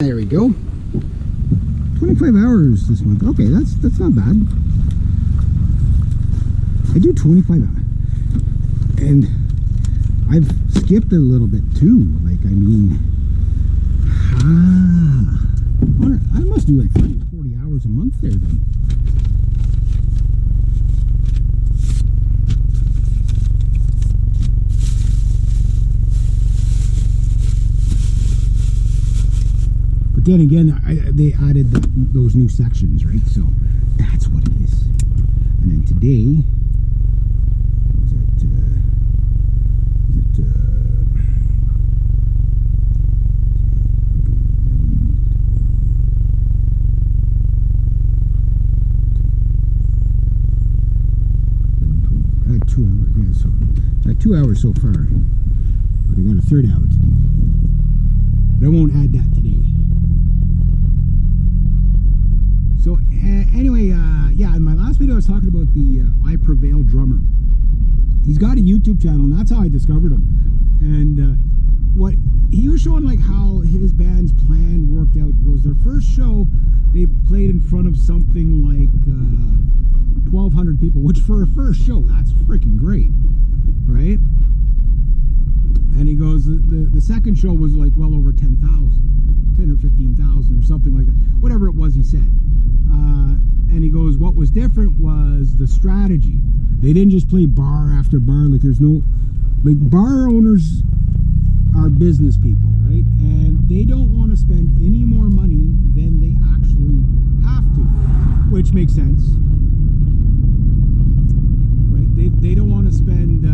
There we go. 25 hours this month. Okay, that's not bad. I do 25 hours. And I've skipped a little bit too. Like, I mean, I must do like 30 or 40 hours a month there then. Then again, they added those new sections, right? So that's what it is. And then today, was it 2 hours? Yeah, so I got 2 hours so far, but I got a third hour to do. But I won't add that today. So anyway, yeah, in my last video I was talking about the I Prevail drummer. He's got a YouTube channel, and that's how I discovered him. And what he was showing, like, how his band's plan worked out. He goes, their first show, they played in front of something like 1,200 people, which for a first show, that's freaking great, right? And he goes, the second show was like well over 10,000, 10 or 15,000 or something like that, whatever it was he said. And he goes, what was different was the strategy. They didn't just play bar after bar. Like, there's no, like, bar owners are business people, right? And they don't want to spend any more money than they actually have to, which makes sense, right? They don't want to spend,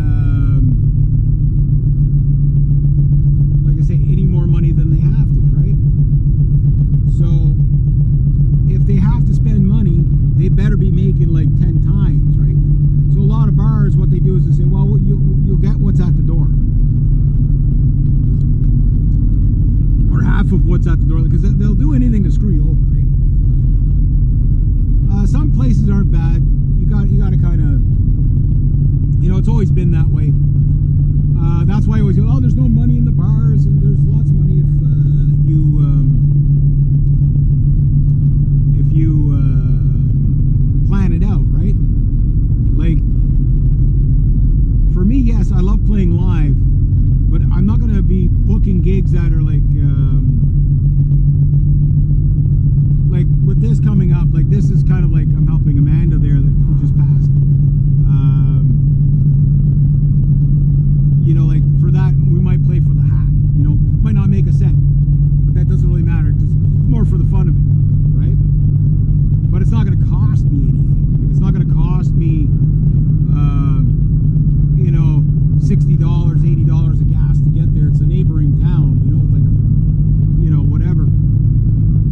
like I say, any more money than they have to, right? So if they have to spend money, they better be making like 10 times, right? So a lot of bars, what they do is they say, well, you'll get what's at the door, or half of what's at the door, because they'll do anything to screw you over, right? Some places aren't bad. You got to kind of, you know, it's always been that way. That's why I always go, oh, there's no money in the bars, and there's lots of money if you plan it out, right? Like, for me, yes, I love playing live, but I'm not going to be booking gigs that are like with this coming up, like, this is kind of like I'm helping Amanda there that just passed. You know, like, for that, we might play for the hat, you know, might not make a cent, but that doesn't really matter, because it's more for the fun of it, right? But it's not going to cost me anything. Like, it's not going to cost me, you know, $60, $80 of gas to get there. It's a neighboring town, you know, it's like a, you know, whatever.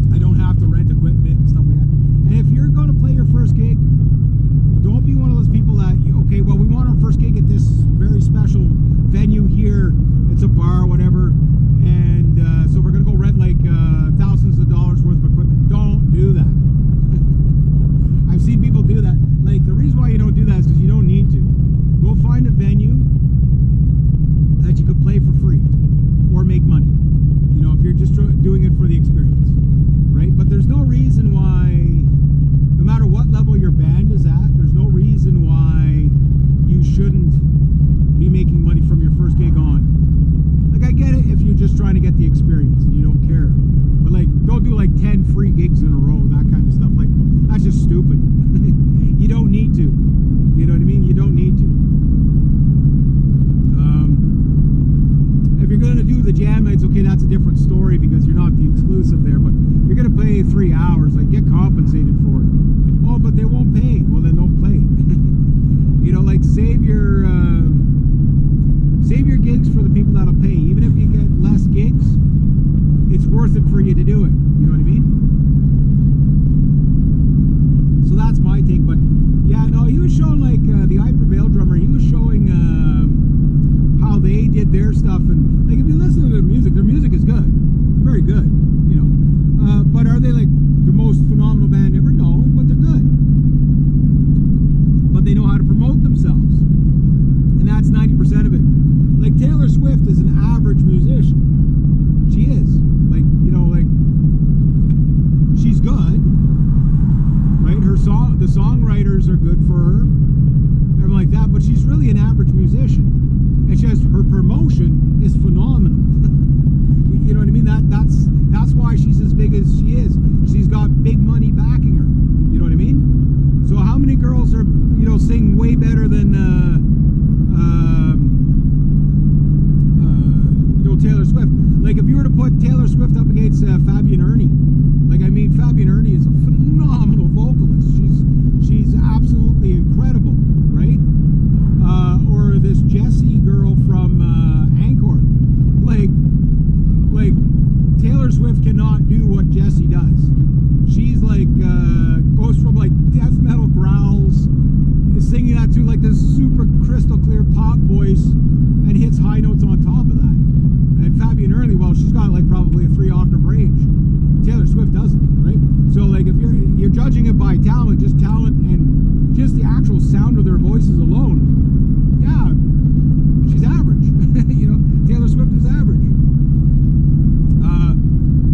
I don't have to rent equipment and stuff like that. And if you're going to play your first gig, don't be one of those people that, okay, well, we want our first gig at this very special venue here. It's a bar, whatever. And so we're going to go rent like thousands of dollars worth of equipment. Don't do that. I've seen people do that. Like, the reason why you don't do that is because you don't need to. Go find a venue that you could play for free or make money. You know, if you're just doing it for the experience, right? But there's no reason why, no matter what level your band is at, there's no reason why you shouldn't be making money from your first gig on. Like, I get it if you're just trying to get the experience and you don't care. But, like, don't do like 10 free gigs in a row, that kind of stuff. Like, that's just stupid. You don't need to. You know what I mean? You don't need to. If you're going to do the jam nights, okay, that's a different story because you're not the exclusive there. But if you're going to play 3 hours, like, get compensated for it. Oh, but they won't pay. Well, then don't play. You know, like, save your gigs for the people that'll pay. Even if you get less gigs, it's worth it for you to do it. You know what I mean? So that's my take. But yeah, no, he was showing, like, the I Prevail drummer. He was showing how they did their stuff, and, like, if you listen to their music is good. It's very good, you know. But are they like the most phenomenal band ever? No, but they're good. But they know how to promote themselves, and that's 90% of it. Like, Taylor Swift is an average musician. She is. Like, you know, like,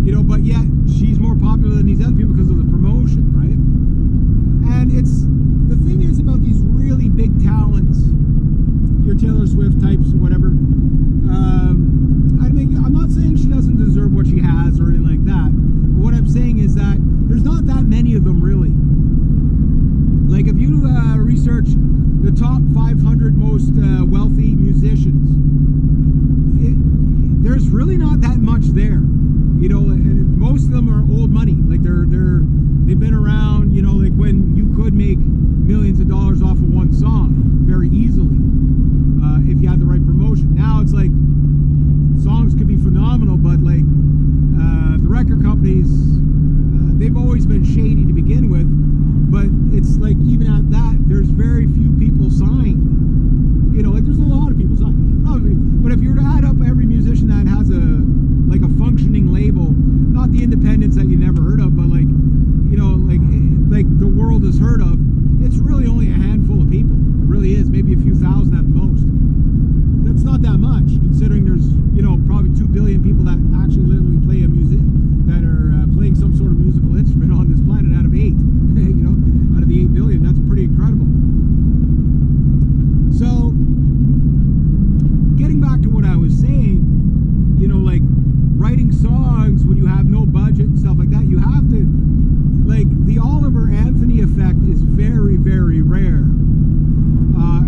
You know, but yet she's more popular than these other people because of the promotion, right? And it's the thing is about these really big talents, your Taylor Swift types, whatever. I mean, I'm not saying she doesn't deserve what she has or anything like that. But what I'm saying is that there's not that many of them really. Like if you research the top 500 most wealthy musicians, there's really not that much there. You know, and most of them are old money. Like they've been around. You know, like when you could make millions of dollars off of one song very easily if you had the right promotion. Now it's like songs could be phenomenal, but like the record companies, they've always been shady to begin with. But it's like even at that, there's very few people signed. You know, like there's a lot of people signed, probably. But if you were to add up every musician that has a functioning label, not the independents that you never heard of, but like, you know, like the world has heard of, it's really only a handful of people. It really is, maybe a few thousand at the most. That's not that much, considering there's, you know, probably 2 billion people that actually literally play a music, that are playing some sort of musical instrument on this planet out of 8. You know, out of the 8 billion, that's pretty incredible. So, getting back to what I was saying, you know, like writing songs when you have no budget and stuff like that, you have to, like, the Oliver Anthony effect is very, very rare.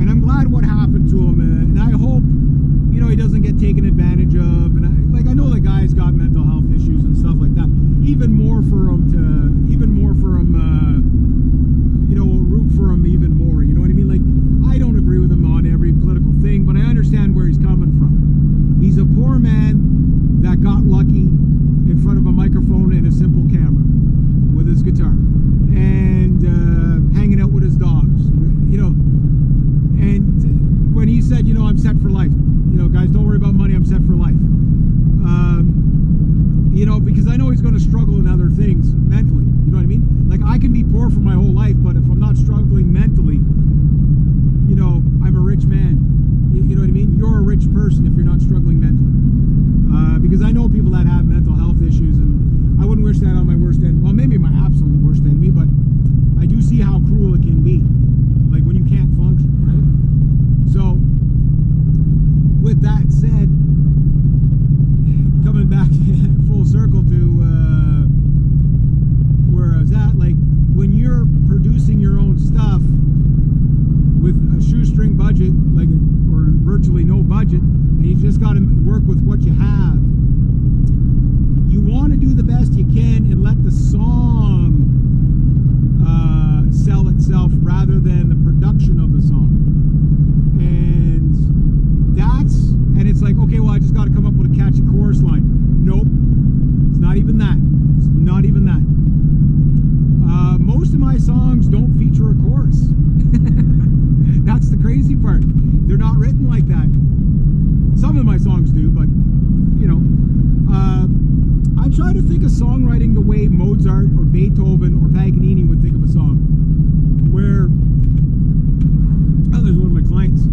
And I'm glad what happened to him, and I hope, you know, he doesn't get taken advantage of. And I know the guy's got mental health issues and stuff like that. Even more for him, you know, root for him even more. You know what I mean? Like, I don't agree with him on every political thing, but I understand where he's coming from. He's a poor man that got lucky in front of a microphone and a simple camera with his guitar and hanging out with his dogs, you know. And when he said, you know, I'm set for life, you know, guys, don't worry about money, I'm set for life. You know, because I know he's going to struggle in other things mentally, you know what I mean? Like, I can be poor for my whole life, but if I'm not struggling mentally, you know, I'm a rich man. You know what I mean? You're a rich person if you're not struggling mentally. Because I know people that have mental health issues, and I wouldn't wish that on my worst enemy. Well, maybe my absolute worst enemy, but I do see how cruel it can be. Like when you can't function, right? So, with that said, coming back full circle to where I was at, like when you're producing your own stuff with a shoestring budget, like, or virtually no budget, and you just got to work with what you have. You want to do the best you can and let the song sell itself rather than the production of the song. And it's like, okay, well, I just got to come up with a catchy chorus line. Nope, it's not even that. It's not even that. Most of my songs don't feature a chorus. That's the crazy part. They're not written like that. Some of my songs do, but, you know, I try to think of songwriting the way Mozart or Beethoven or Paganini would think of a song. Where, oh, there's one of my clients,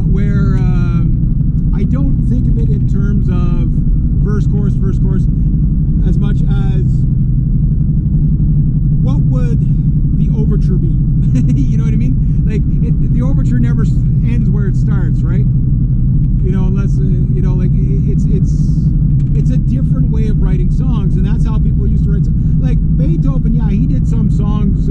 where I don't think of it in terms of verse, chorus, as much as what would the overture be? You know what I mean? Like, the overture never ends where it starts, right? You know, unless, you know, like, it's a different way of writing songs, and that's how people used to write songs. Like, Beethoven, yeah, he did some songs